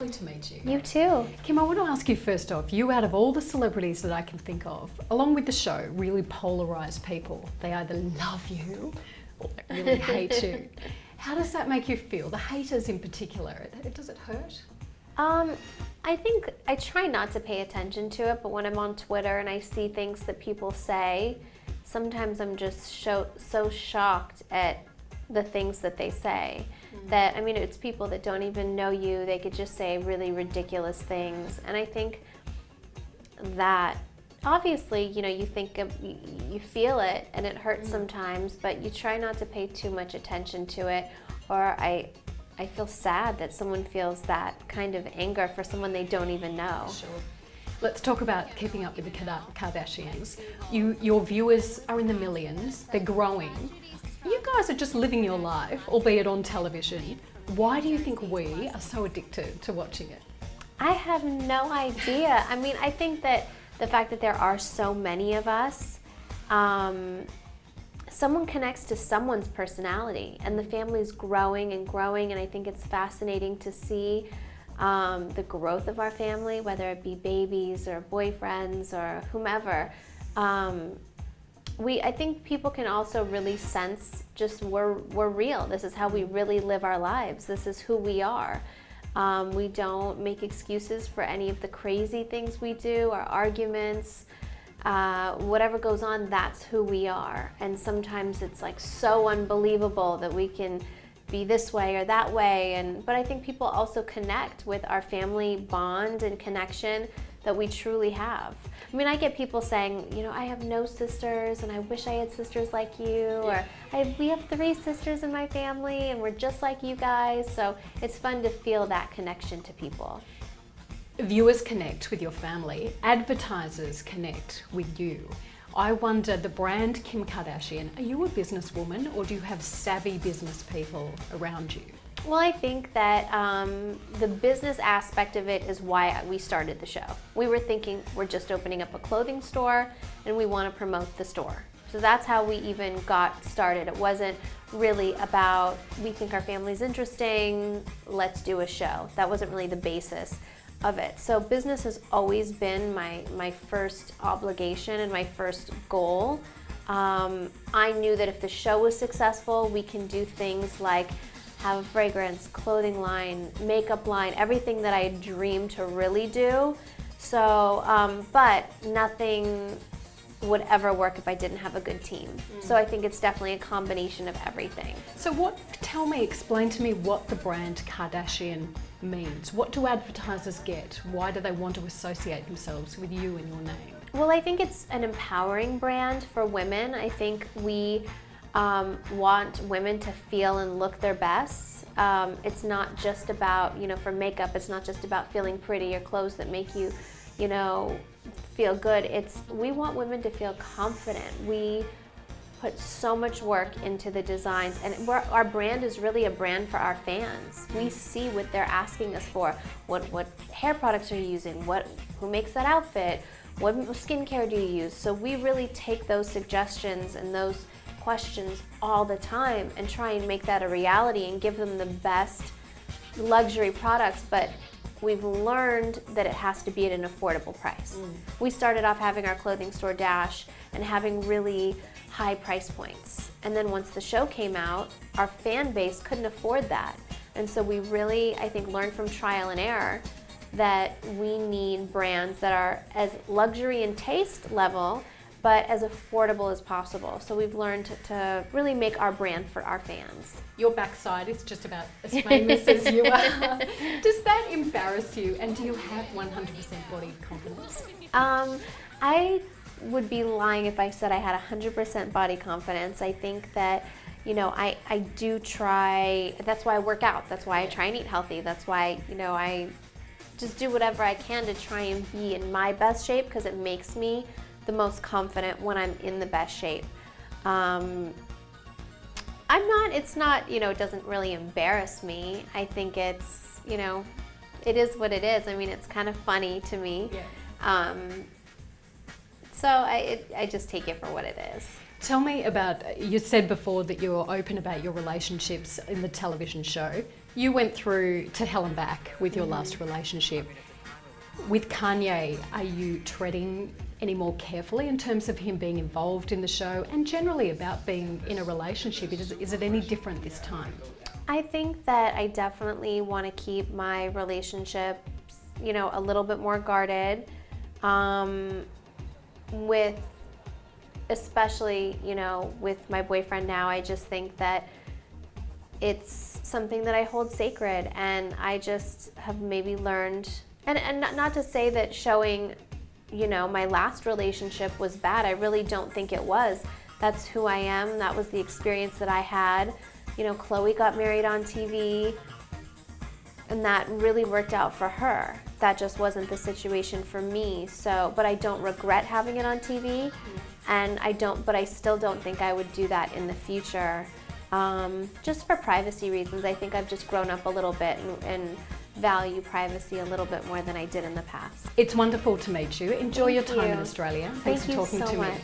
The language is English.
Lovely to meet you. You too. Kim, I want to ask you first off, you out of all the celebrities that I can think of, along with the show, really polarise people. They either love you or they really hate you. How does that make you feel? The haters in particular, does it hurt? I think I try not to pay attention to it, but when I'm on Twitter and I see things that people say, sometimes I'm just so shocked at the things that they say. That, I mean, it's people that don't even know you. They could just say really ridiculous things. And I think that obviously, you know, you feel it and it hurts sometimes, but you try not to pay too much attention to it. Or I feel sad that someone feels that kind of anger for someone they don't even know. Sure. Let's talk about keeping up with the Kardashians. Your viewers are in the millions. They're growing. You guys are just living your life, albeit on television. Why do you think we are so addicted to watching it? I have no idea. I mean, I think that the fact that there are so many of us, someone connects to someone's personality, and the family's growing and growing, and I think it's fascinating to see the growth of our family, whether it be babies or boyfriends or whomever. I think people can also really sense just we're real. This is how we really live our lives. This is who we are. We don't make excuses for any of the crazy things we do, our arguments, whatever goes on, that's who we are. And sometimes it's like so unbelievable that we can be this way or that way. But I think people also connect with our family bond and connection that we truly have. I mean, I get people saying, you know, I have no sisters and I wish I had sisters like you, or we have 3 sisters in my family and we're just like you guys. So it's fun to feel that connection to people. Viewers connect with your family, advertisers connect with you. I wonder, the brand Kim Kardashian, are you a businesswoman or do you have savvy business people around you? Well, I think that the business aspect of it is why we started the show. We were thinking we're just opening up a clothing store and we want to promote the store. So that's how we even got started. It wasn't really about, we think our family's interesting, let's do a show. That wasn't really the basis of it. So business has always been my first obligation and my first goal. I knew that if the show was successful, we can do things like have a fragrance, clothing line, makeup line, everything that I dreamed to really do. So, but nothing would ever work if I didn't have a good team. So I think it's definitely a combination of everything. So explain to me what the brand Kardashian means. What do advertisers get? Why do they want to associate themselves with you and your name? Well, I think it's an empowering brand for women. I think we want women to feel and look their best. It's not just about, you know, for makeup, it's not just about feeling pretty or clothes that make you, you know, feel good. We want women to feel confident. We put so much work into the designs, and our brand is really a brand for our fans. We see what they're asking us for. What hair products are you using? Who makes that outfit? What skincare do you use? So we really take those suggestions and those questions all the time and try and make that a reality and give them the best luxury products, but we've learned that it has to be at an affordable price. We started off having our clothing store Dash and having really high price points, and then once the show came out, our fan base couldn't afford that, and so we really, I think, learned from trial and error that we need brands that are as luxury and taste level but as affordable as possible. So we've learned to really make our brand for our fans. Your backside is just about as famous as you are. Does that embarrass you? And do you have 100% body confidence? I would be lying if I said I had 100% body confidence. I think that, you know, I do try, that's why I work out. That's why I try and eat healthy. That's why, you know, I just do whatever I can to try and be in my best shape, because it makes me the most confident when I'm in the best shape. It's not, you know, it doesn't really embarrass me. I think it's, you know, it is what it is. I mean, it's kind of funny to me. Yeah. So I just take it for what it is. Tell me about, you said before that you're open about your relationships in the television show. You went through to hell and back with your last relationship. With Kanye, are you treading any more carefully in terms of him being involved in the show and generally about being in a relationship? Is it any different this time? I think that I definitely want to keep my relationships, a little bit more guarded. With, especially, with my boyfriend now, I just think that it's something that I hold sacred, and I just have maybe learned, and not to say that showing, my last relationship was bad. I really don't think it was. That's who I am. That was the experience that I had. Chloe got married on TV, and that really worked out for her. That just wasn't the situation for me. So, but I don't regret having it on TV, and but I still don't think I would do that in the future. Just for privacy reasons. I think I've just grown up a little bit and value privacy a little bit more than I did in the past. It's wonderful to meet you. Enjoy your time you. in Australia. Thank Thanks for you talking so to much. me.